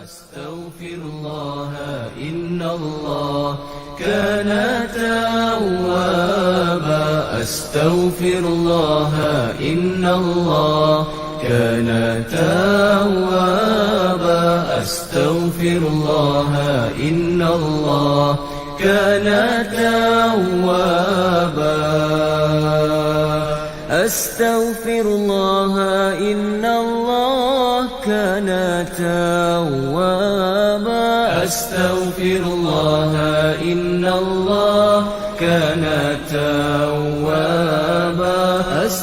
أستغفر الله إن الله كان توابا أستغفر الله إن الله كان توابا أستغفر الله إن الله كان توابا أستغفر الله إن الله كان توابا أستغفر الله إن الله كان توابا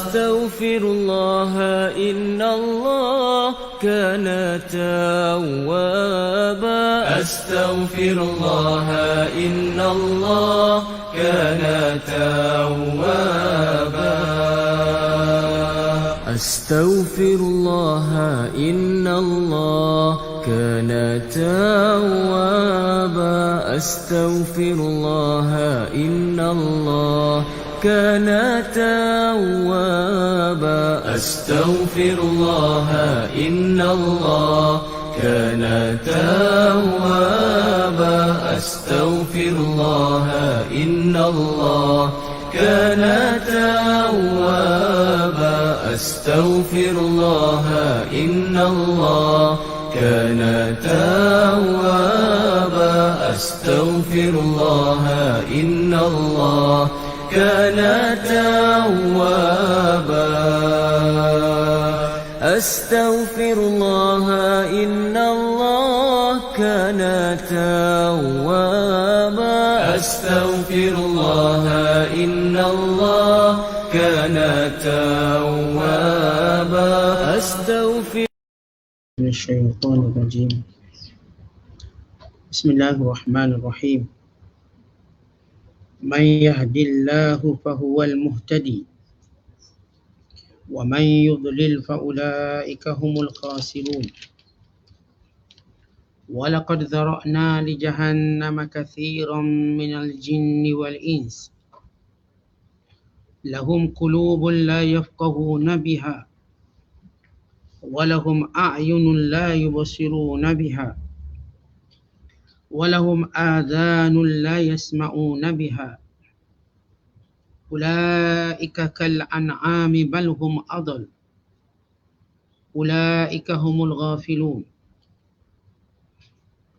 أستغفر الله إن الله كان توابا أستغفر الله إن الله كان توابا أستغفر الله إن الله كان توابا أستغفر الله إن الله كان توابا أستغفر الله إن الله كان توابا أستغفر الله إن الله كان توابا أستغفر الله إن الله كان توابا أستغفر الله إن الله كان توابا أستغفر الله إن الله كان توابا أستغفر الله إن الله كان توابا أستغفر من الشيطان الرجيم. بسم الله الرحمن الرحيم. من يهد الله فهو المهتدي ومن يضلل فأولئك هم الخاسرون. ولقد ذرأنا لجهنم كثيرا من الجن والإنس لهم قلوب لا يفقهون بها ولهم أعين لا يبصرون بها ولهم آذان لا يسمعون بها أولئك كالأنعام بل هم أضل أولئك هم الغافلون.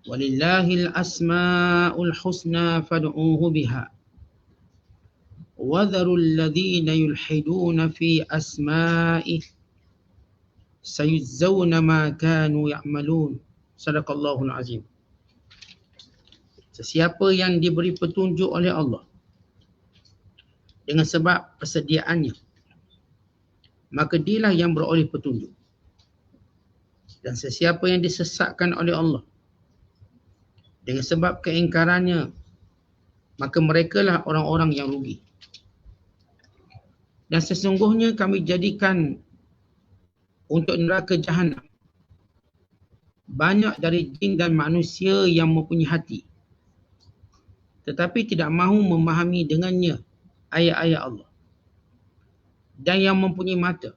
ولله الأسماء الحسنى فادعوه بها وذروا الذين يلحدون في أسمائه سيجزون ما كانوا يعملون. Sadaqallahul azim. Sesiapa yang diberi petunjuk oleh Allah dengan sebab persediaannya, maka dialah yang beroleh petunjuk. Dan sesiapa yang disesatkan oleh Allah dengan sebab keingkarannya, maka merekalah orang-orang yang rugi. Dan sesungguhnya kami jadikan untuk neraka Jahannam banyak dari jin dan manusia yang mempunyai hati, tetapi tidak mahu memahami dengannya ayat-ayat Allah, dan yang mempunyai mata,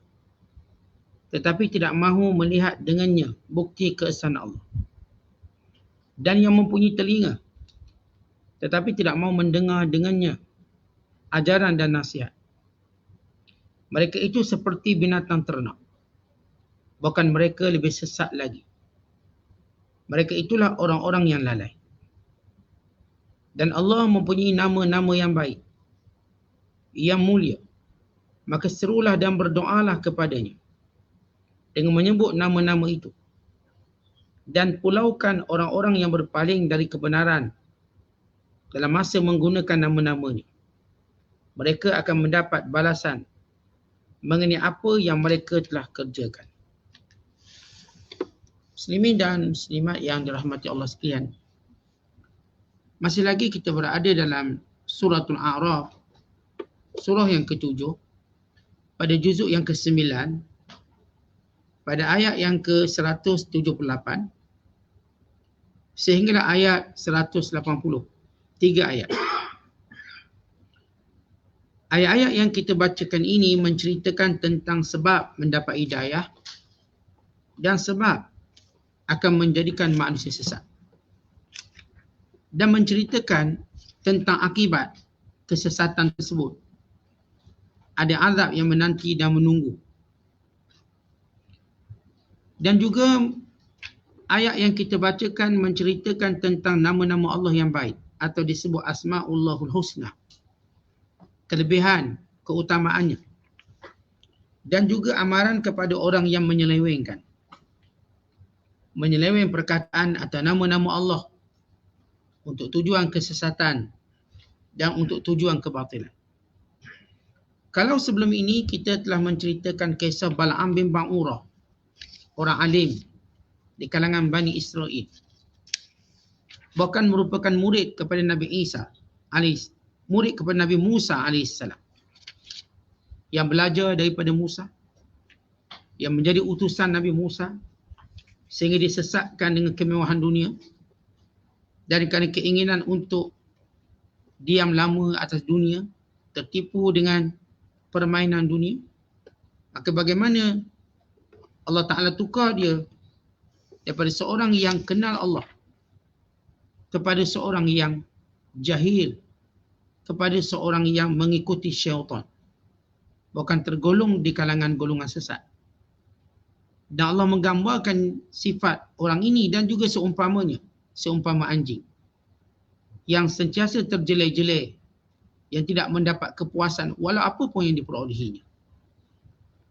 tetapi tidak mahu melihat dengannya bukti keesanan Allah, dan yang mempunyai telinga, tetapi tidak mahu mendengar dengannya ajaran dan nasihat. Mereka itu seperti binatang ternak, bahkan mereka lebih sesat lagi. Mereka itulah orang-orang yang lalai. Dan Allah mempunyai nama-nama yang baik, yang mulia. Maka serulah dan berdoalah kepadanya dengan menyebut nama-nama itu. Dan pulaukan orang-orang yang berpaling dari kebenaran dalam masa menggunakan nama-namanya. Mereka akan mendapat balasan mengenai apa yang mereka telah kerjakan. Muslimin dan muslimat yang dirahmati Allah sekalian, masih lagi kita berada dalam suratul A'raf, surah yang ke-7, pada juzuk yang ke-9, pada ayat yang ke-178 sehinggalah ayat 180, 3 ayat. Ayat-ayat yang kita bacakan ini menceritakan tentang sebab mendapat hidayah dan sebab akan menjadikan manusia sesat. Dan menceritakan tentang akibat kesesatan tersebut. Ada azab yang menanti dan menunggu. Dan juga ayat yang kita bacakan menceritakan tentang nama-nama Allah yang baik atau disebut Asma'ullahul Husna. Kelebihan, keutamaannya. Dan juga amaran kepada orang yang menyelewengkan. Menyeleweng perkataan atau nama-nama Allah untuk tujuan kesesatan dan untuk tujuan kebatilan. Kalau sebelum ini kita telah menceritakan kisah Bal'am bin Ba'urah, orang alim di kalangan Bani Israel, bahkan merupakan murid kepada Nabi murid kepada Nabi Musa AS, yang belajar daripada Musa, yang menjadi utusan Nabi Musa, sehingga disesatkan dengan kemewahan dunia dan kerana keinginan untuk diam lama atas dunia, tertipu dengan permainan dunia. Maka bagaimana Allah Ta'ala tukar dia daripada seorang yang kenal Allah kepada seorang yang jahil, kepada seorang yang mengikuti syaitan, bahkan tergolong di kalangan golongan sesat. Dan Allah menggambarkan sifat orang ini dan juga seumpamanya, seumpama anjing yang sentiasa terjelai-jelai, yang tidak mendapat kepuasan walau apa pun yang diperolehinya.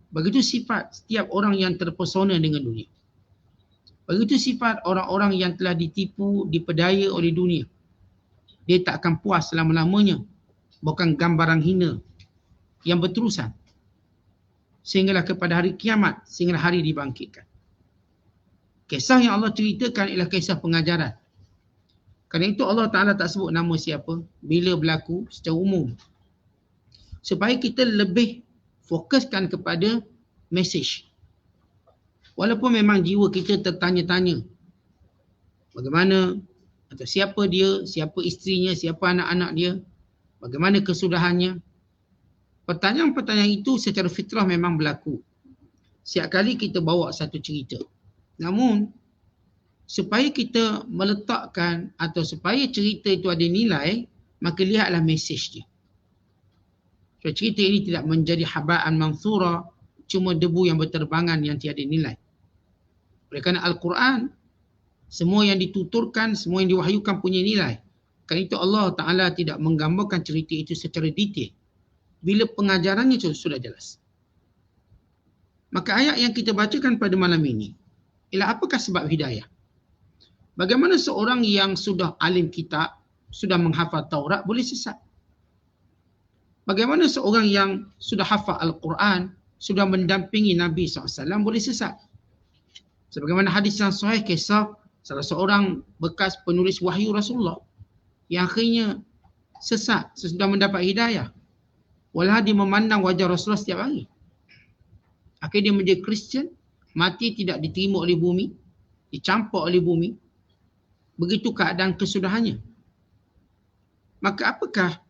Begitu sifat setiap orang yang terpesona dengan dunia. Begitu sifat orang-orang yang telah ditipu, dipedaya oleh dunia. Dia tak akan puas selama-lamanya. Bukan gambaran hina yang berterusan. Sehinggalah kepada hari kiamat, sehingga hari dibangkitkan. Kisah yang Allah ceritakan ialah kisah pengajaran. Kerana itu Allah Ta'ala tak sebut nama siapa bila berlaku secara umum. Supaya kita lebih fokuskan kepada mesej. Walaupun memang jiwa kita tertanya-tanya bagaimana atau siapa dia, siapa isterinya, siapa anak-anak dia, bagaimana kesudahannya. Pertanyaan-pertanyaan itu secara fitrah memang berlaku. Setiap kali kita bawa satu cerita. Namun, supaya kita meletakkan atau supaya cerita itu ada nilai, maka lihatlah mesej dia. So, cerita ini tidak menjadi haba'an manthura, cuma debu yang berterbangan yang tiada nilai. Oleh kerana Al-Quran, semua yang dituturkan, semua yang diwahyukan punya nilai. Kerana itu Allah Ta'ala tidak menggambarkan cerita itu secara detail. Bila pengajarannya sudah jelas. Maka ayat yang kita bacakan pada malam ini, ialah apakah sebab hidayah? Bagaimana seorang yang sudah alim kitab, sudah menghafal Taurat boleh sesat? Bagaimana seorang yang sudah hafal Al-Quran, sudah mendampingi Nabi SAW boleh sesat? Sebagaimana hadis yang sahih kisah salah seorang bekas penulis wahyu Rasulullah yang akhirnya sesat sesudah mendapat hidayah. Walau dia memandang wajah Rasulullah setiap hari. Akhirnya dia menjadi Kristian, mati tidak diterima oleh bumi, dicampur oleh bumi. Begitu keadaan kesudahannya. Maka apakah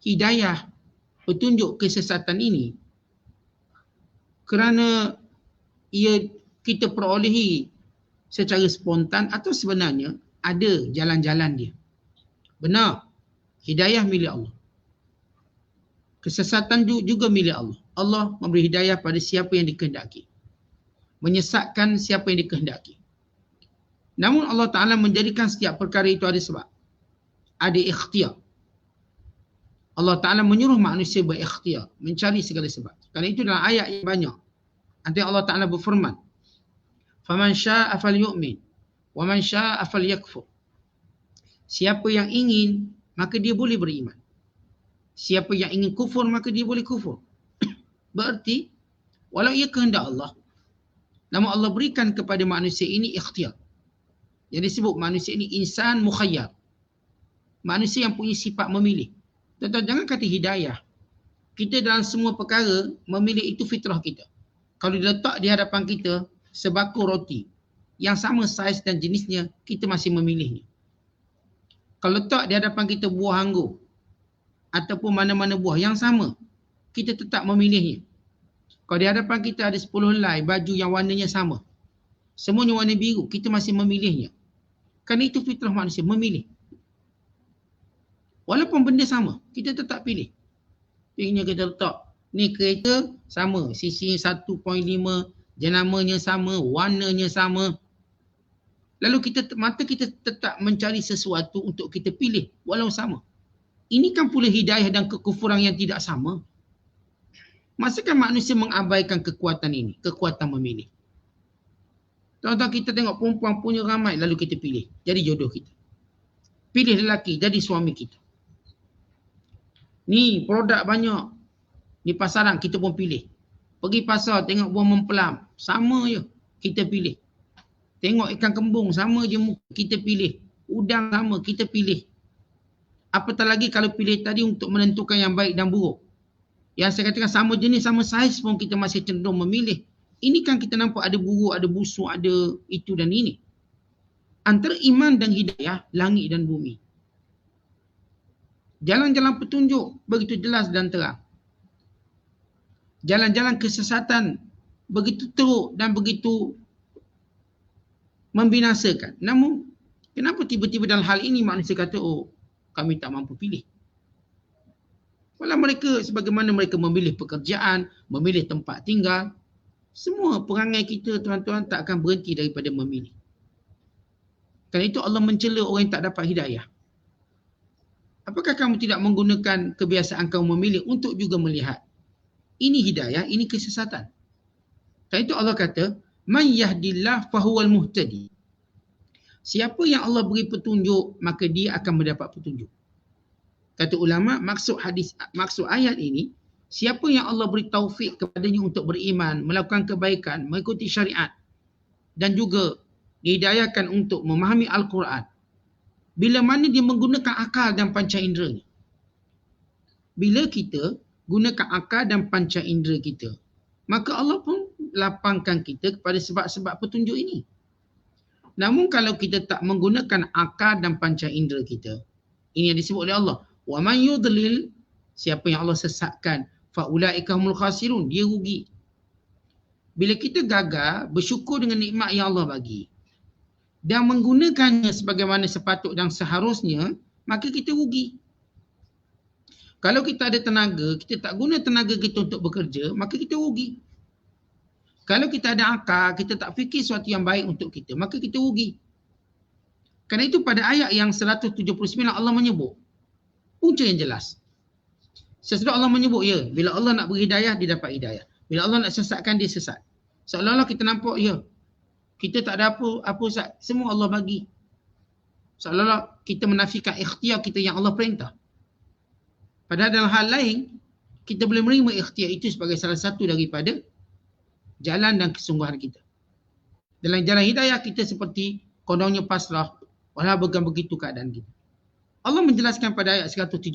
hidayah petunjuk kesesatan ini? Kerana kita perolehi secara spontan atau sebenarnya ada jalan-jalan dia. Benar, hidayah milik Allah. Kesesatan juga milik Allah. Allah memberi hidayah pada siapa yang dikehendaki. Menyesatkan siapa yang dikehendaki. Namun Allah Ta'ala menjadikan setiap perkara itu ada sebab. Ada ikhtiar. Allah Ta'ala menyuruh manusia berikhtiar, mencari segala sebab. Kerana itu dalam ayat yang banyak. Nanti Allah Ta'ala berfirman, "Faman syaa'a falyu'min, wa man syaa'a falyakfur." Siapa yang ingin, maka dia boleh beriman. Siapa yang ingin kufur, maka dia boleh kufur. Berarti, walau ia kehendak Allah, namun Allah berikan kepada manusia ini ikhtiar. Yang disebut manusia ini insan mukhayyar. Manusia yang punya sifat memilih. Tuan-tuan, jangan kata hidayah. Kita dalam semua perkara memilih, itu fitrah kita. Kalau diletak di hadapan kita sebakul roti yang sama saiz dan jenisnya, kita masih memilihnya. Kalau letak di hadapan kita buah anggur ataupun mana-mana buah yang sama, kita tetap memilihnya. Kalau di hadapan kita ada 10 helai baju yang warnanya sama, semuanya warna biru, kita masih memilihnya. Kerana itu fitrah manusia, memilih. Walaupun benda sama, kita tetap pilih. Contohnya kita letak, ni kereta sama, sisi 1.5, jenamanya sama, warnanya sama. Lalu mata kita tetap mencari sesuatu untuk kita pilih walau sama. Ini kan pula hidayah dan kekufuran yang tidak sama. Masakan manusia mengabaikan kekuatan ini, kekuatan memilih. Tuan-tuan, kita tengok perempuan punya ramai, lalu kita pilih jadi jodoh kita. Pilih lelaki jadi suami kita. Ni produk banyak di pasaran, kita pun pilih. Pergi pasar tengok buah mempelam, sama je, kita pilih. Tengok ikan kembung, sama je muka, kita pilih. Udang sama, kita pilih. Apatah lagi kalau pilih tadi untuk menentukan yang baik dan buruk. Yang saya katakan sama jenis, sama saiz pun kita masih cenderung memilih. Ini kan kita nampak ada buruk, ada busuk, ada itu dan ini. Antara iman dan hidayah, langit dan bumi. Jalan-jalan petunjuk begitu jelas dan terang. Jalan-jalan kesesatan begitu teruk dan begitu membinasakan. Namun, kenapa tiba-tiba dalam hal ini manusia kata, oh, kami tak mampu pilih. Walau mereka, sebagaimana mereka memilih pekerjaan, memilih tempat tinggal, semua perangai kita, tuan-tuan, tak akan berhenti daripada memilih. Kerana itu Allah mencela orang yang tak dapat hidayah. Apakah kamu tidak menggunakan kebiasaan kamu memilih untuk juga melihat? Ini hidayah, ini kesesatan. Kerana itu Allah kata, Man yahdillah fahuwal muhtadi. Siapa yang Allah beri petunjuk, maka dia akan mendapat petunjuk. Kata ulama, maksud ayat ini, siapa yang Allah beri taufik kepadanya untuk beriman, melakukan kebaikan, mengikuti syariat, dan juga dihidayahkan untuk memahami Al-Quran, bila mana dia menggunakan akal dan panca inderanya. Bila kita gunakan akal dan panca indera kita, maka Allah pun lapangkan kita kepada sebab-sebab petunjuk ini. Namun kalau kita tak menggunakan akal dan panca indera kita, ini yang disebut oleh Allah, wa man yudlil, siapa yang Allah sesatkan, fa ulaika humul khasirun, dia rugi. Bila kita gagal bersyukur dengan nikmat yang Allah bagi dan menggunakannya sebagaimana sepatut dan seharusnya, maka kita rugi. Kalau kita ada tenaga, kita tak guna tenaga kita untuk bekerja, maka kita rugi. Kalau kita ada akal, kita tak fikir sesuatu yang baik untuk kita, maka kita rugi. Kerana itu pada ayat yang 179 Allah menyebut punca yang jelas. Sesudah Allah menyebut, ya, bila Allah nak beri hidayah, dia dapat hidayah. Bila Allah nak sesatkan, dia sesat. Seolah-olah kita nampak, ya, kita tak ada apa Ustaz, semua Allah bagi. Seolah-olah kita menafikan ikhtiar kita yang Allah perintah. Padahal dalam hal lain, kita boleh menerima ikhtiar itu sebagai salah satu daripada jalan dan kesungguhan kita. Dalam jalan hidayah kita seperti kononnya pasrah, walau bukan begitu keadaan kita. Allah menjelaskan pada ayat 179.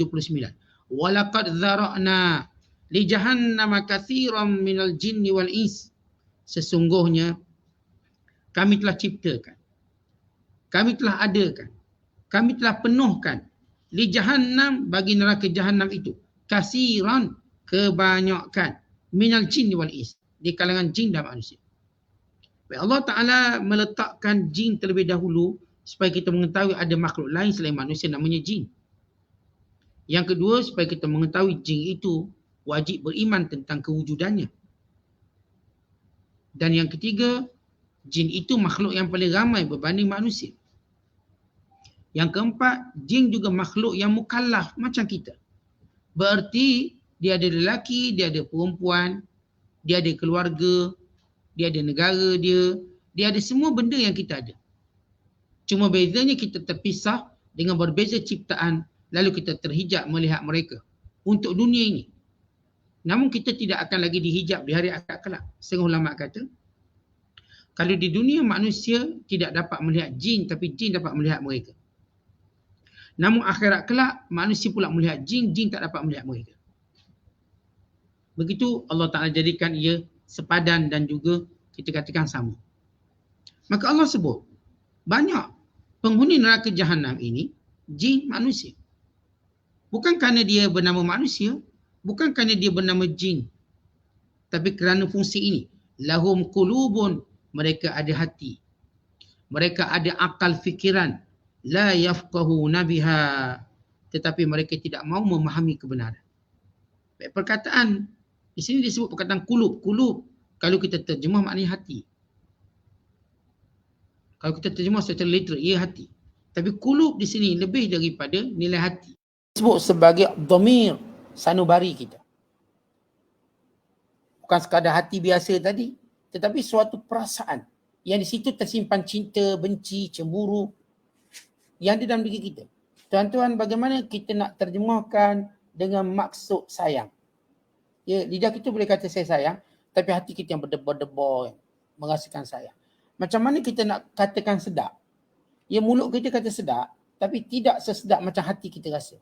Walaqad dzara'na li jahannama katsiran minal jinni wal ins. Sesungguhnya kami telah ciptakan, kami telah adakan, kami telah penuhkan li jahannam, bagi neraka jahannam itu, katsiran, kebanyakan, minal jinni wal ins, di kalangan jin dan manusia. Allah Ta'ala meletakkan jin terlebih dahulu supaya kita mengetahui ada makhluk lain selain manusia namanya jin. Yang kedua, supaya kita mengetahui jin itu wajib beriman tentang kewujudannya. Dan yang ketiga, jin itu makhluk yang paling ramai berbanding manusia. Yang keempat, jin juga makhluk yang mukallaf macam kita. Berarti dia ada lelaki, dia ada perempuan, dia ada keluarga, dia ada negara dia ada semua benda yang kita ada. Cuma bezanya kita terpisah dengan berbeza ciptaan, lalu kita terhijab melihat mereka untuk dunia ini. Namun kita tidak akan lagi dihijab di hari akhirat kelak. Setengah ulama kata, kalau di dunia manusia tidak dapat melihat jin, tapi jin dapat melihat mereka. Namun akhirat kelak manusia pula melihat jin, jin tak dapat melihat mereka. Begitu Allah Ta'ala jadikan ia sepadan dan juga kita katakan sama. Maka Allah sebut, banyak penghuni neraka Jahannam ini, jin manusia. Bukan kerana dia bernama manusia, bukan kerana dia bernama jin, tapi kerana fungsi ini. Lahum qulubun mereka ada hati, mereka ada akal fikiran, la yafqahuna biha, tetapi mereka tidak mau memahami kebenaran. Baik, perkataan di sini disebut perkataan kulub. Kulub kalau kita terjemah maknanya hati. Kalau kita terjemah secara literal, ia hati. Tapi kulub di sini lebih daripada nilai hati. Disebut sebagai dhamir, sanubari kita. Bukan sekadar hati biasa tadi, tetapi suatu perasaan yang di situ tersimpan cinta, benci, cemburu yang di dalam diri kita. Tuan-tuan, bagaimana kita nak terjemahkan dengan maksud sayang? Ya, lidah kita boleh kata saya sayang, tapi hati kita yang berdebar-debar, merasakan sayang. Macam mana kita nak katakan sedap? Ya, mulut kita kata sedap, tapi tidak sesedap macam hati kita rasa.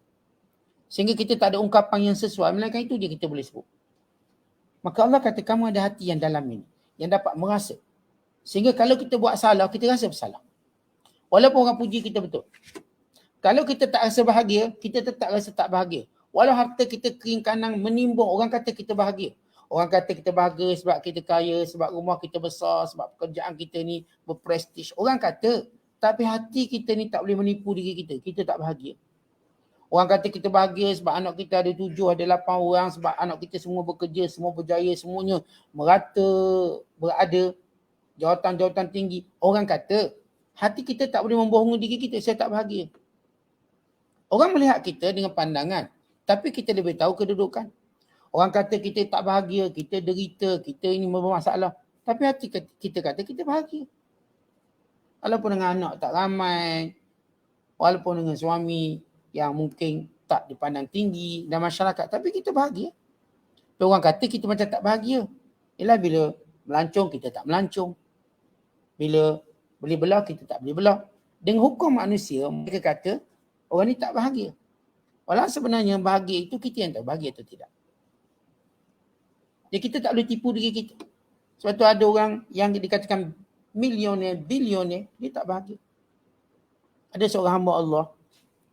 Sehingga kita tak ada ungkapan yang sesuai, melainkan itu je kita boleh sebut. Maka Allah kata kamu ada hati yang dalam ini, yang dapat merasa. Sehingga kalau kita buat salah, kita rasa bersalah. Walaupun orang puji kita betul. Kalau kita tak rasa bahagia, kita tetap rasa tak bahagia. Walau harta kita kering kanang menimbun, orang kata kita bahagia. Orang kata kita bahagia sebab kita kaya, sebab rumah kita besar, sebab pekerjaan kita ni berprestij. Orang kata, tapi hati kita ni tak boleh menipu diri kita. Kita tak bahagia. Orang kata kita bahagia sebab anak kita ada 7, ada 8 orang, sebab anak kita semua bekerja, semua berjaya, semuanya merata, berada, jawatan-jawatan tinggi. Orang kata, hati kita tak boleh membohongi diri kita, saya tak bahagia. Orang melihat kita dengan pandangan, tapi kita lebih tahu kedudukan. Orang kata kita tak bahagia, kita derita, kita ini bermasalah. Tapi hati kita kata kita bahagia. Walaupun dengan anak tak ramai, walaupun dengan suami yang mungkin tak dipandang tinggi dalam masyarakat, tapi kita bahagia. Tapi orang kata kita macam tak bahagia. Ialah bila melancong, kita tak melancong. Bila beli belah, kita tak beli belah. Dengan hukum manusia, mereka kata orang ni tak bahagia. Walau sebenarnya bahagia itu kita yang tahu bahagia atau tidak. Jadi kita tak boleh tipu diri kita. Sebab tu ada orang yang dikatakan milioner, bilioner, dia tak bahagia. Ada seorang hamba Allah,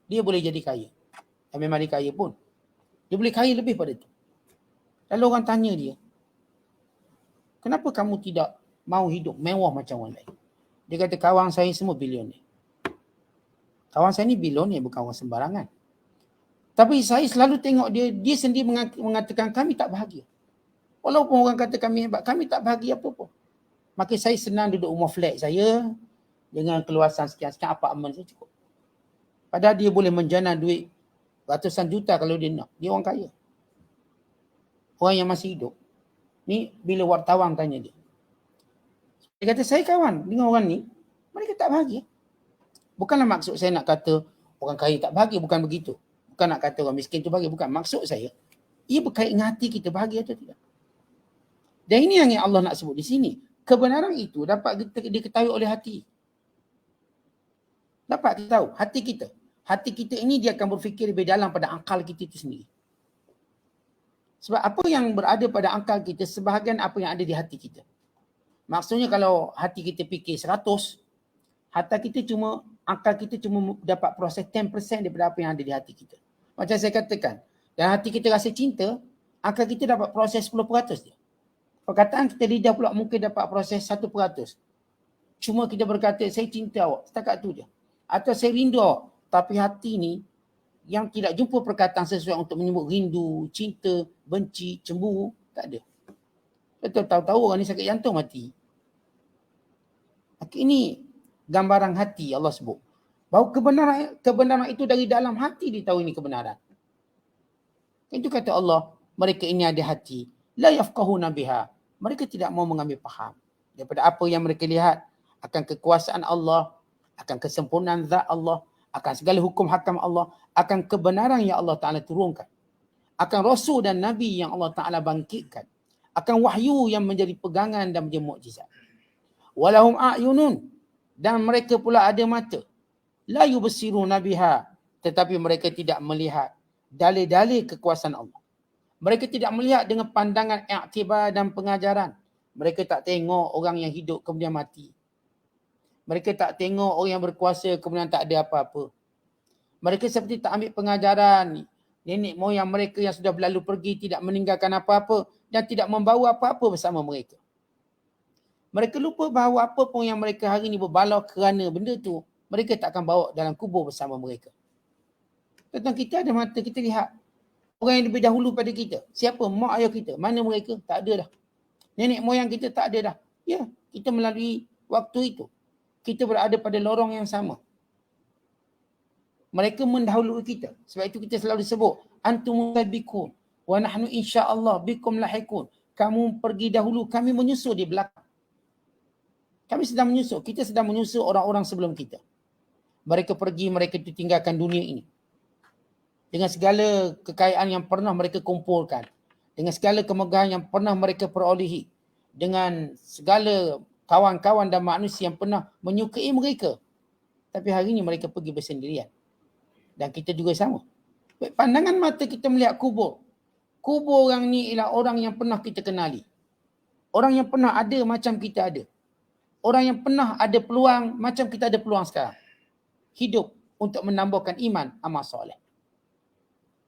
dia boleh jadi kaya. Dan memang dia kaya pun. Dia boleh kaya lebih pada itu. Lalu orang tanya dia, kenapa kamu tidak mau hidup mewah macam orang lain? Dia kata kawan saya semua bilioner. Kawan saya ni bilioner, bukan orang sembarangan. Tapi saya selalu tengok dia sendiri mengatakan kami tak bahagia. Walaupun orang kata kami hebat, kami tak bahagia apa-apa. Maka saya senang duduk rumah flat saya dengan keluasan sekian-sekian, apartmen saya cukup. Padahal dia boleh menjana duit ratusan juta kalau dia nak. Dia orang kaya. Orang yang masih hidup. Ni bila wartawan tanya dia. Dia kata saya kawan dengan orang ni, mereka tak bahagia. Bukanlah maksud saya nak kata orang kaya tak bahagia, bukan begitu. Bukan nak kata orang miskin tu bahagia, bukan. Maksud saya, ia berkait dengan hati kita bahagia atau tidak. Dan ini yang Allah nak sebut di sini. Kebenaran itu dapat diketahui oleh hati. Dapat kita tahu, hati kita. Hati kita ini dia akan berfikir lebih dalam pada akal kita itu sendiri. Sebab apa yang berada pada akal kita, sebahagian apa yang ada di hati kita. Maksudnya kalau hati kita fikir 100, akal kita cuma dapat proses 10% daripada apa yang ada di hati kita. Macam saya katakan, dan hati kita rasa cinta, akal kita dapat proses 10% dia. Perkataan kita lidah pula mungkin dapat proses 1%. Cuma kita berkata, saya cinta awak, setakat tu je. Atau saya rindu awak. Tapi hati ni, yang tidak jumpa perkataan sesuai untuk menyebut rindu, cinta, benci, cemburu, tak ada. Betul, tahu-tahu orang ni sakit jantung mati. Ini gambaran hati Allah sebut. Bahawa kebenaran itu dari dalam hati ditahu ini kebenaran. Itu kata Allah, mereka ini ada hati. La yafqahuna biha. Mereka tidak mau mengambil faham daripada apa yang mereka lihat akan kekuasaan Allah, akan kesempurnaan zat Allah, akan segala hukum hakam Allah, akan kebenaran yang Allah Ta'ala turunkan, akan Rasul dan Nabi yang Allah Ta'ala bangkitkan, akan wahyu yang menjadi pegangan dan menjadi mukjizat. Walahum a'yunun, dan mereka pula ada mata. La yubsiruna biha, tetapi mereka tidak melihat dalil-dalil kekuasaan Allah. Mereka tidak melihat dengan pandangan iktibar dan pengajaran. Mereka tak tengok orang yang hidup kemudian mati. Mereka tak tengok orang yang berkuasa kemudian tak ada apa-apa. Mereka seperti tak ambil pengajaran. Nenek moyang mereka yang sudah berlalu pergi tidak meninggalkan apa-apa dan tidak membawa apa-apa bersama mereka. Mereka lupa bahawa apa pun yang mereka hari ini berbalau kerana benda tu, mereka tak akan bawa dalam kubur bersama mereka. Tentang kita ada mata, kita lihat orang yang lebih dahulu pada kita. Siapa? Mak ayah kita. Mana mereka? Tak ada dah. Nenek moyang kita tak ada dah. Ya, kita melalui waktu itu. Kita berada pada lorong yang sama. Mereka mendahului kita. Sebab itu kita selalu sebut, antum sabiqun wa nahnu insya-Allah bikum lahiqun. Kamu pergi dahulu, kami menyusul di belakang. Kami sedang menyusul. Kita sedang menyusul orang-orang sebelum kita. Mereka pergi, mereka tinggalkan dunia ini. Dengan segala kekayaan yang pernah mereka kumpulkan. Dengan segala kemegahan yang pernah mereka perolehi. Dengan segala kawan-kawan dan manusia yang pernah menyukai mereka. Tapi hari ini mereka pergi bersendirian. Dan kita juga sama. Pandangan mata kita melihat kubur. Kubur orang ni ialah orang yang pernah kita kenali. Orang yang pernah ada macam kita ada. Orang yang pernah ada peluang macam kita ada peluang sekarang. Hidup untuk menambahkan iman, amal soleh.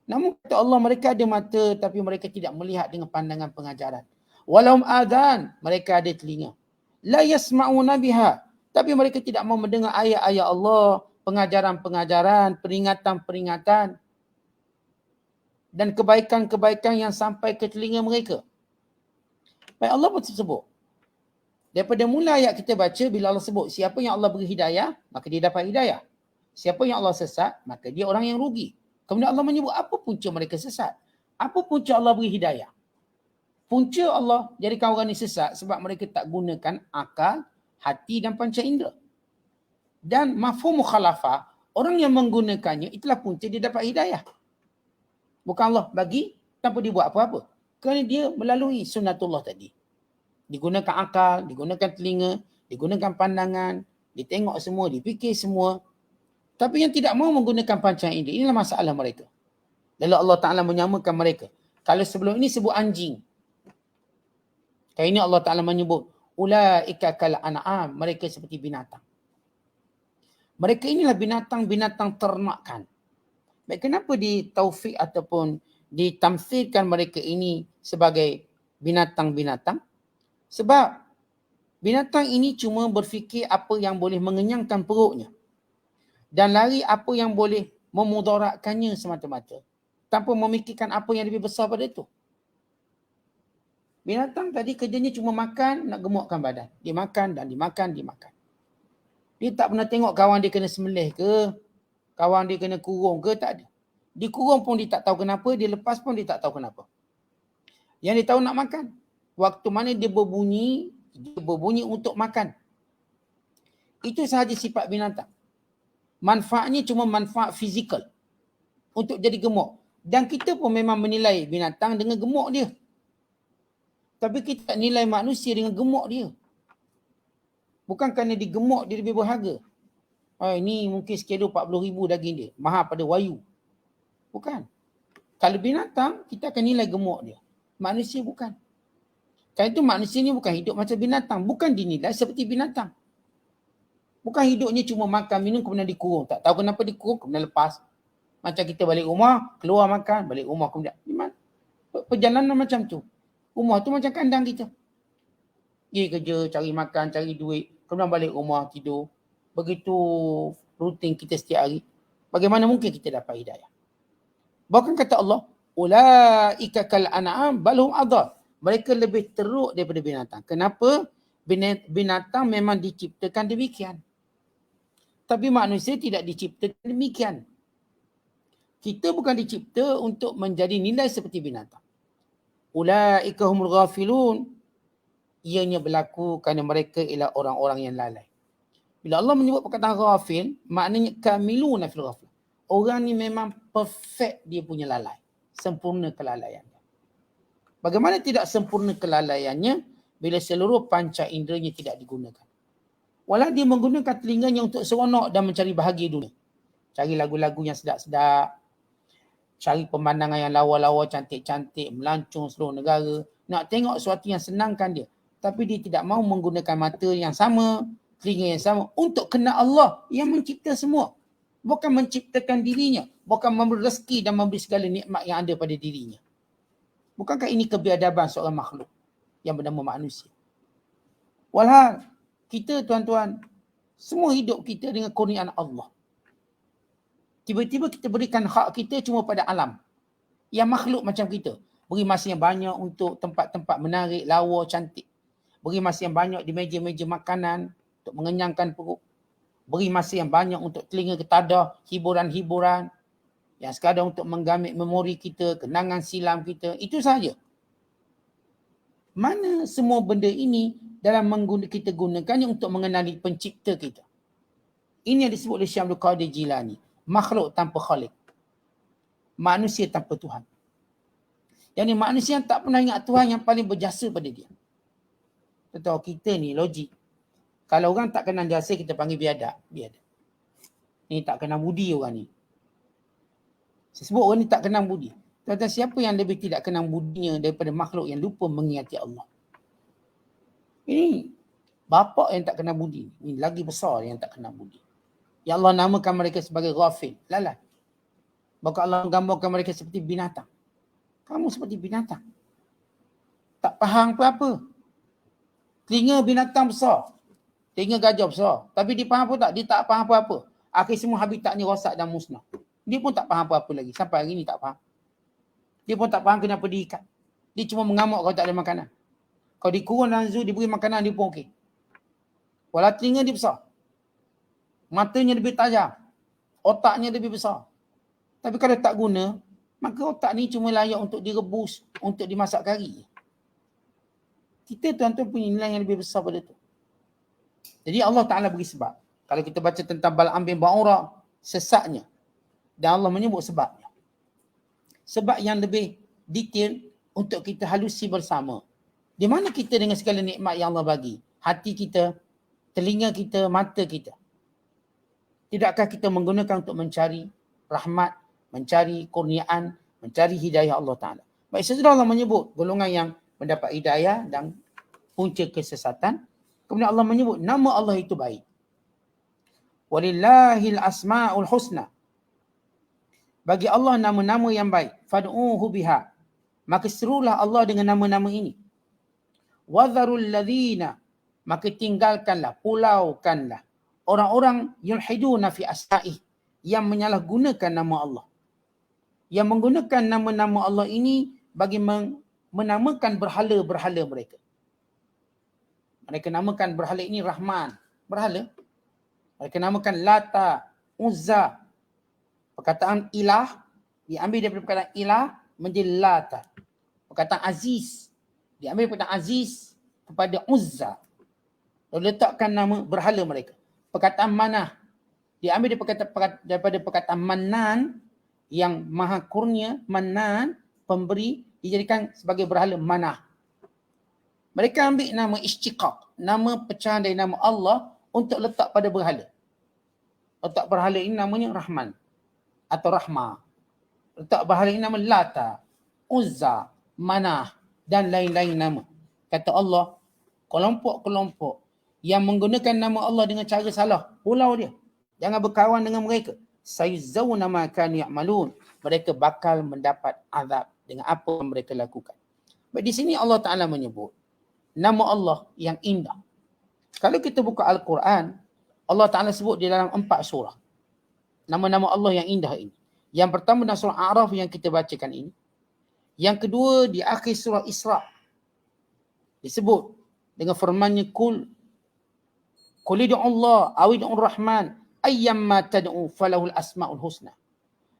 Namun kata Allah, mereka ada mata tapi mereka tidak melihat dengan pandangan pengajaran. Walahum adhan, mereka ada telinga. La yasma'una biha, tapi mereka tidak mau mendengar ayat-ayat Allah, pengajaran-pengajaran, peringatan-peringatan dan kebaikan-kebaikan yang sampai ke telinga mereka. Baik, Allah pun sebut. Daripada mula ayat kita baca, bila Allah sebut siapa yang Allah beri hidayah, maka dia dapat hidayah. Siapa yang Allah sesat, maka dia orang yang rugi. Kemudian Allah menyebut apa punca mereka sesat. Apa punca Allah beri hidayah? Punca Allah jadikan orang ini sesat sebab mereka tak gunakan akal, hati dan panca indera. Dan mafhum mukhalafah, orang yang menggunakannya itulah punca dia dapat hidayah. Bukan Allah bagi tanpa dia buat apa-apa. Kerana dia melalui sunnatullah tadi. Digunakan akal, digunakan telinga, digunakan pandangan, dia tengok semua, dia fikir semua. Tapi yang tidak mahu menggunakan panca indera, inilah masalah mereka. Lalu Allah Ta'ala menyamakan mereka. Kalau sebelum ini sebut anjing. Kali ini Allah Ta'ala menyebut, ulaika kal an'am, mereka seperti binatang. Mereka inilah binatang-binatang ternakan. Baik, kenapa ditaufik ataupun ditamthilkan mereka ini sebagai binatang-binatang? Sebab binatang ini cuma berfikir apa yang boleh mengenyangkan perutnya. Dan lari apa yang boleh memudaratkannya semata-mata. Tanpa memikirkan apa yang lebih besar pada itu. Binatang tadi kerjanya cuma makan, nak gemukkan badan. Dia makan dan dimakan, dimakan. Dia tak pernah tengok kawan dia kena sembelih ke, kawan dia kena kurung ke, tak ada. Dikurung pun dia tak tahu kenapa, dia lepas pun dia tak tahu kenapa. Yang dia tahu nak makan. Waktu mana dia berbunyi untuk makan. Itu sahaja sifat binatang. Manfaatnya cuma manfaat fizikal. Untuk jadi gemuk. Dan kita pun memang menilai binatang dengan gemuk dia. Tapi kita tak nilai manusia dengan gemuk dia. Bukan kerana dia gemuk dia lebih berharga. Ini mungkin sekilo 40,000 daging dia. Mahal pada wayu. Bukan. Kalau binatang, kita akan nilai gemuk dia. Manusia bukan. Kerana itu manusia ni bukan hidup macam binatang. Bukan dinilai seperti binatang. Bukan hidupnya cuma makan, minum kemudian dikurung. Tak tahu kenapa dikurung, kemudian lepas. Macam kita balik rumah, keluar makan, balik rumah kemudian. Perjalanan macam tu. Rumah tu macam kandang kita. Pergi kerja, cari makan, cari duit. Kemudian balik rumah, tidur. Begitu rutin kita setiap hari. Bagaimana mungkin kita dapat hidayah? Bahkan kata Allah, ulaika kal an'am balhum adhar. Mereka lebih teruk daripada binatang. Kenapa? Binatang memang diciptakan demikian. Tapi manusia tidak diciptakan demikian. Kita bukan dicipta untuk menjadi nilai seperti binatang. Ulaika humul ghafilun. Ianya berlaku kerana mereka ialah orang-orang yang lalai. Bila Allah menyebut perkataan ghafil, maknanya kamiluna fil ghaflah. Orang ni memang perfect dia punya lalai. Sempurna kelalaiannya. Bagaimana tidak sempurna kelalaiannya bila seluruh panca inderanya tidak digunakan? Walau dia menggunakan telinganya untuk seronok dan mencari bahagia dunia. Cari lagu-lagu yang sedap-sedap. Cari pemandangan yang lawa-lawa, cantik-cantik, melancong seluruh negara. Nak tengok sesuatu yang senangkan dia. Tapi dia tidak mahu menggunakan mata yang sama, telinga yang sama untuk kenal Allah yang mencipta semua. Bukan menciptakan dirinya. Bukan memberi rezeki dan memberi segala nikmat yang ada pada dirinya. Bukankah ini kebiadaban seorang makhluk yang bernama manusia? Walhal kita tuan-tuan, semua hidup kita dengan kurniaan Allah. Tiba-tiba kita berikan hak kita cuma pada alam. Yang makhluk macam kita. Beri masa yang banyak untuk tempat-tempat menarik, lawa, cantik. Beri masa yang banyak di meja-meja makanan untuk mengenyangkan perut. Beri masa yang banyak untuk telinga ketadah, hiburan-hiburan. Yang sekadar untuk menggamit memori kita, kenangan silam kita. Itu saja. Mana semua benda ini dalam kita gunakannya untuk mengenali pencipta kita. Ini yang disebut oleh Syekh Abdul Qadir Jilani. Makhluk tanpa khalik. Manusia tanpa Tuhan. Yang ni manusia yang tak pernah ingat Tuhan yang paling berjasa pada dia. Tahu kita ni logik. Kalau orang tak kenal jasa kita panggil biadab. Biadab. Ni tak kenal budi orang ni. Saya sebut orang ni tak kenal budi. Tuan-tuan, siapa yang lebih tidak kenal budinya daripada makhluk yang lupa mengingati Allah? Ini bapa yang tak kenal budi. Ini lagi besar yang tak kenal budi. Ya Allah namakan mereka sebagai ghafil. Lalai. Bahkan Allah menggambarkan mereka seperti binatang. Kamu seperti binatang. Tak faham apa-apa. Telinga binatang besar. Telinga gajah besar. Tapi dia faham apa tak? Dia tak faham apa-apa. Akhir semua habitatnya rosak dan musnah. Dia pun tak faham apa-apa lagi. Sampai hari ni tak faham. Dia pun tak faham kenapa diikat. Dia cuma mengamuk kalau tak ada makanan. Kalau dikurung dalam zoo, diberi makanan, dia pun okey. Walau telinga dia besar. Matanya lebih tajam. Otaknya lebih besar. Tapi kalau tak guna, maka otak ni cuma layak untuk direbus, untuk dimasak kari. Kita tuan-tuan punya nilai yang lebih besar pada tu. Jadi Allah Ta'ala beri sebab. Kalau kita baca tentang Bal'am bin Ba'ura, sesatnya. Dan Allah menyebut sebabnya. Sebab yang lebih detail untuk kita halusi bersama. Di mana kita dengan segala nikmat yang Allah bagi? Hati kita, telinga kita, mata kita. Tidakkah kita menggunakan untuk mencari rahmat, mencari kurniaan, mencari hidayah Allah Ta'ala? Baik, sesudah Allah menyebut golongan yang mendapat hidayah dan punca kesesatan. Kemudian Allah menyebut nama Allah itu baik. Walillahil asma'ul husna. Bagi Allah nama-nama yang baik. Fad'uhu biha. Maka serulah Allah dengan nama-nama ini. Wadharul ladhina. Maka tinggalkanlah, pulaukanlah orang-orang yulhiduna fi asma'ih, yang menyalahgunakan nama Allah. Yang menggunakan nama-nama Allah ini bagi menamakan berhala-berhala mereka. Mereka namakan berhala ini Rahman. Berhala. Mereka namakan Lata, Uzza. Perkataan ilah diambil daripada perkataan ilah menjadi Lata. Perkataan Aziz diambil perkataan Aziz kepada Uzza. Lalu letakkan nama berhala mereka. Perkataan Manah diambil daripada perkataan Manan, yang maha kurnia, Manan, pemberi, dijadikan sebagai berhala Manah. Mereka ambil nama istiqaq, nama pecahan dari nama Allah untuk letak pada berhala. Letak berhala ini namanya Rahman atau Rahma. Letak berhala ini nama Lata, Uzza, Manah dan lain-lain nama. Kata Allah, kelompok-kelompok yang menggunakan nama Allah dengan cara salah, pulau dia. Jangan berkawan dengan mereka. Sayuzawna ma kanu ya'malun. Mereka bakal mendapat azab dengan apa yang mereka lakukan. Baik, di sini Allah Ta'ala menyebut nama Allah yang indah. Kalau kita buka Al-Quran, Allah Ta'ala sebut di dalam 4 surah. Nama-nama Allah yang indah ini. Yang pertama dalam surah A'raf yang kita bacakan ini. Yang kedua di akhir surah Isra. Disebut dengan firmannya Qul du'u Allah awidu'ur Rahman ayyamma tad'u falahul asma'ul husna.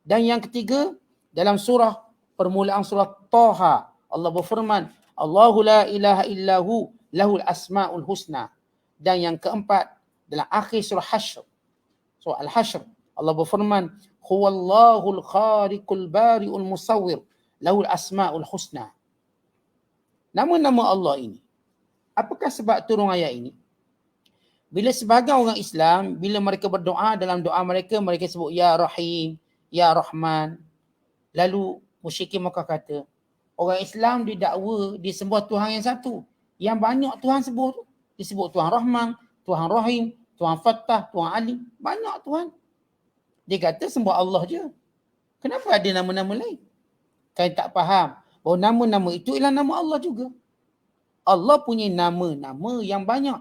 Dan yang ketiga dalam surah permulaan surah Taha, Allah berfirman Allahu la ilaha illahu lahul asma'ul husna. Dan yang keempat dalam akhir surah Hashr, surah Al-Hashr, Allah berfirman huwallahul khariqul bari'ul musawwir lahul asma'ul husna. Nama-nama Allah ini, apakah sebab turun ayat ini? Bila sebahagian orang Islam, bila mereka berdoa, dalam doa mereka, mereka sebut Ya Rahim, Ya Rahman. Lalu musyrikin Makkah kata, orang Islam didakwa disembah Tuhan yang satu. Yang banyak Tuhan sebut tu. Disebut Tuhan Rahman, Tuhan Rahim, Tuhan Fattah, Tuhan Alim. Banyak Tuhan. Dia kata sembah Allah je. Kenapa ada nama-nama lain? Kalian tak faham bahawa nama-nama itu ialah nama Allah juga. Allah punya nama-nama yang banyak.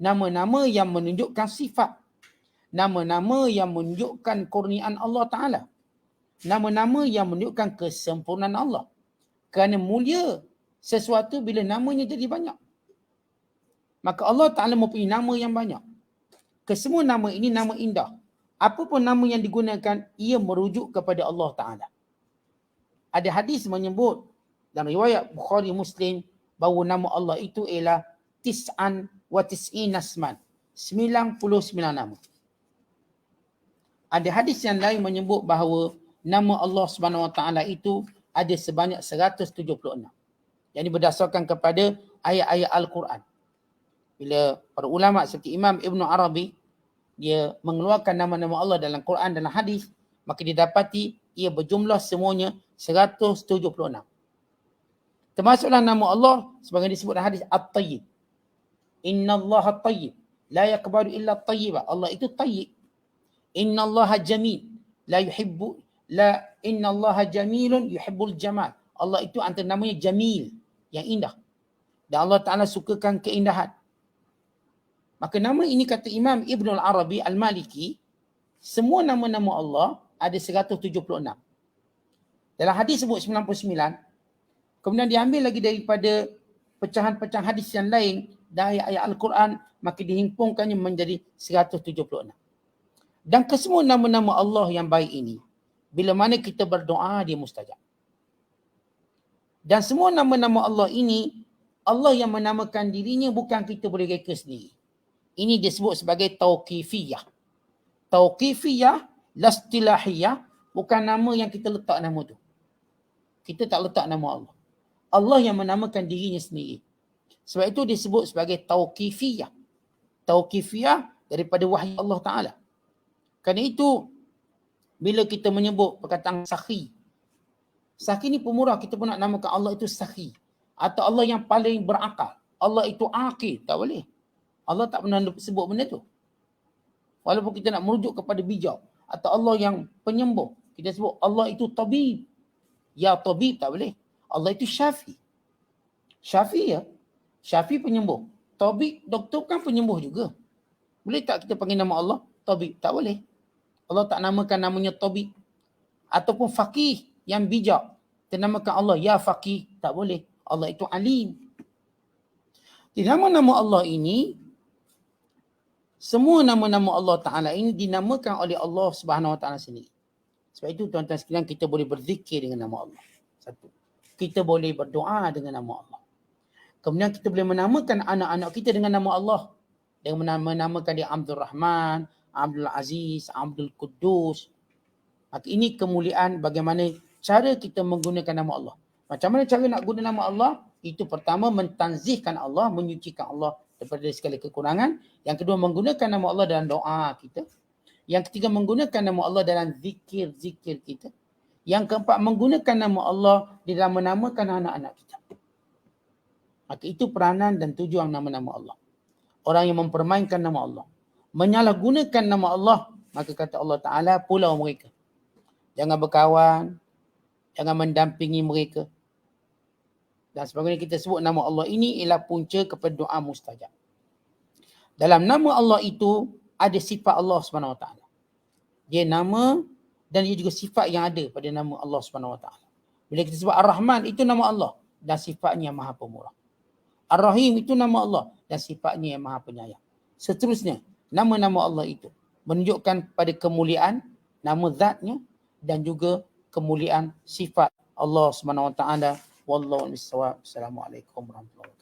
nama-nama yang menunjukkan sifat, nama-nama yang menunjukkan kurniaan Allah Ta'ala, nama-nama yang menunjukkan kesempurnaan Allah. Kerana mulia sesuatu bila namanya jadi banyak. Maka Allah Ta'ala mempunyai nama yang banyak. Kesemua nama ini nama indah. Apa pun nama yang digunakan, ia merujuk kepada Allah Ta'ala. Ada hadis menyebut dalam riwayat Bukhari Muslim bahawa nama Allah itu ialah tis'an wa tis'in asman. 99 nama. Ada hadis yang lain menyebut bahawa nama Allah Subhanahu Wa Taala itu ada sebanyak 176. Yang ini berdasarkan kepada ayat-ayat Al-Quran. Bila para ulama seperti Imam Ibn Arabi, dia mengeluarkan nama-nama Allah dalam Quran dan hadis, maka didapati ia berjumlah semuanya 176. Termasuklah nama Allah sebagai disebut dalam hadis At-Tayyib. Inna Allah At-Tayyib. La yakbaru illa At-Tayyibah. Allah itu tayyib. Inna Allah Jamil. Inna Allah Jamilun yuhibbul jamal. Allah itu antara namanya Jamil, yang indah. Dan Allah Ta'ala sukakan keindahan. Maka nama ini kata Imam Ibn Al-Arabi Al-Maliki, semua nama-nama Allah ada 176. Dalam hadis sebut 99, kemudian diambil lagi daripada pecahan-pecahan hadis yang lain dan ayat-ayat Al-Quran, maka dihimpunkannya menjadi 176. Dan kesemua nama-nama Allah yang baik ini, bila mana kita berdoa, dia mustajab. Dan semua nama-nama Allah ini, Allah yang menamakan dirinya, bukan kita boleh reka sendiri. Ini disebut sebagai tauqifiyah. Tauqifiyah, lastilahiyah, bukan nama yang kita letak nama tu. Kita tak letak nama Allah. Allah yang menamakan dirinya sendiri. Sebab itu disebut sebagai tauqifiyah. Tauqifiyah daripada wahyu Allah Ta'ala. Kerana itu, bila kita menyebut perkataan sakhi, sakhi ni pemurah, kita pun nak namakan Allah itu sakhi. Atau Allah yang paling berakal. Allah itu aqil, tak boleh. Allah tak pernah sebut benda tu. Walaupun kita nak merujuk kepada bijak. Atau Allah yang penyembuh, kita sebut Allah itu tabib. Ya tabib, tak boleh. Allah itu syafi. Syafi ya. Syafi penyembuh. Tabib, doktor kan penyembuh juga. Boleh tak kita panggil nama Allah tabib? Tak boleh. Allah tak namakan namanya tabib. Ataupun faqih yang bijak. Kita namakan Allah ya faqih. Tak boleh. Allah itu alim. Di nama-nama Allah ini, semua nama-nama Allah Ta'ala ini dinamakan oleh Allah Subhanahu Wa Ta'ala sendiri. Sebab itu tuan-tuan sekalian, kita boleh berzikir dengan nama Allah. Satu. Kita boleh berdoa dengan nama Allah. Kemudian kita boleh menamakan anak-anak kita dengan nama Allah. Dengan menamakan dia Abdul Rahman, Abdul Aziz, Abdul Quddus. Maka ini kemuliaan bagaimana cara kita menggunakan nama Allah. Macam mana cara nak guna nama Allah? Itu pertama, mentanzihkan Allah, menyucikan Allah daripada segala kekurangan. Yang kedua, menggunakan nama Allah dalam doa kita. Yang ketiga, menggunakan nama Allah dalam zikir-zikir kita. Yang keempat, menggunakan nama Allah di dalam menamakan anak-anak kita. Maka itu peranan dan tujuan nama-nama Allah. Orang yang mempermainkan nama Allah, menyalahgunakan nama Allah, maka kata Allah Ta'ala, pulau mereka. Jangan berkawan, jangan mendampingi mereka. Dan sebagainya, kita sebut nama Allah ini ialah punca kepada doa mustajab. Dalam nama Allah itu ada sifat Allah SWT. Dia nama dan dia juga sifat yang ada pada nama Allah SWT. Bila kita sebut Ar-Rahman, itu nama Allah dan sifatnya yang maha pemurah. Ar-Rahim itu nama Allah dan sifatnya yang maha penyayang. Seterusnya, nama-nama Allah itu menunjukkan pada kemuliaan nama zatnya dan juga kemuliaan sifat Allah SWT. Wallahu a'lam bishawab. Assalamualaikum warahmatullahi wabarakatuh.